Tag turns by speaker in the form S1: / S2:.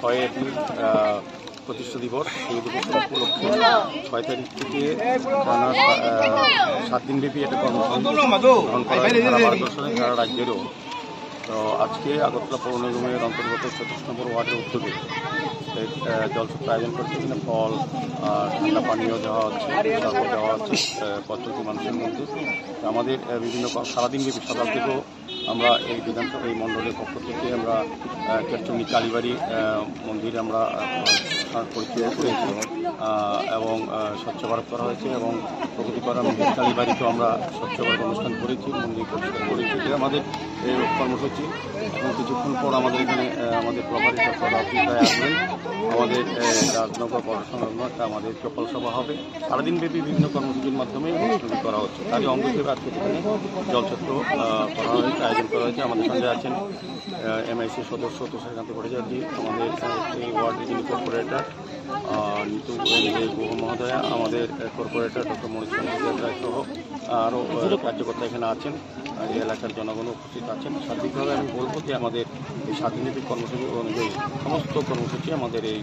S1: 6 April প্রতিষ্ঠা দিবস। এই দিবস উপলক্ষে 6 তারিখ থেকে 7 দিনব্যাপী একটা কর্মসূচি গ্রহণ করা হয় সারা ভারতবর্ষের সারা রাজ্যেরও। তো আজকে আগরতলা পৌর নিগমের অন্তর্গত 34 নম্বর ওয়ার্ডের উদ্যোগে জলসূত্র আয়োজন করছে। এখানে ফল ঠান্ডা পানীয় দেওয়া হচ্ছে, তারপর দেওয়া হচ্ছে প্রত্যেকটি মানুষের মধ্যে। আমাদের বিভিন্ন সারাদিনব্যাপী সকাল থেকেও আমরা এই বিধানসভা এই মণ্ডলের পক্ষ থেকে আমরা কেরচুনি কালীবাড়ি মন্দিরে আমরা পরিচয় করেছি এবং স্বচ্ছ ভারত করা হয়েছে এবং প্রগতিপাড়া মেহের কালীবাড়িতেও আমরা স্বচ্ছ ভারত অনুষ্ঠান করেছি, মন্দির পরিষ্কার করেছি। এটা আমাদের এই কর্মসূচি। এবং কিছুক্ষণ পর আমাদের এখানে আমাদের প্রভারী সভাপতিরাই আসবেন। আমাদের রাজনগর পৌরসভা একটা আমাদের চপল সভা হবে। সারাদিনব্যাপী বিভিন্ন কর্মসূচির মাধ্যমে অনুষ্ঠান করা হচ্ছে। তারই অঙ্গ হিসেবে আজকে এখানে জলছত্র করা হয়েছে, আয়োজন করা হয়েছে। আমাদের সঙ্গে আছেন MIC সদস্য তুষারকান্ত ভট্টাচার্য, আমাদের এই ওয়ার্ডের যিনি কর্পোরেটর নিতু গুহ মহোদয়া, আমাদের কর্পোরেটর ডক্টর মনীষ রায় সহ আরও কার্যকর্তা এখানে আছেন। এই এলাকার জনগণ উপস্থিত আছেন। সার্বিকভাবে আমি বলবো যে আমাদের এই 7 দিনব্যাপী কর্মসূচি অনুযায়ী সমস্ত কর্মসূচি আমাদের এই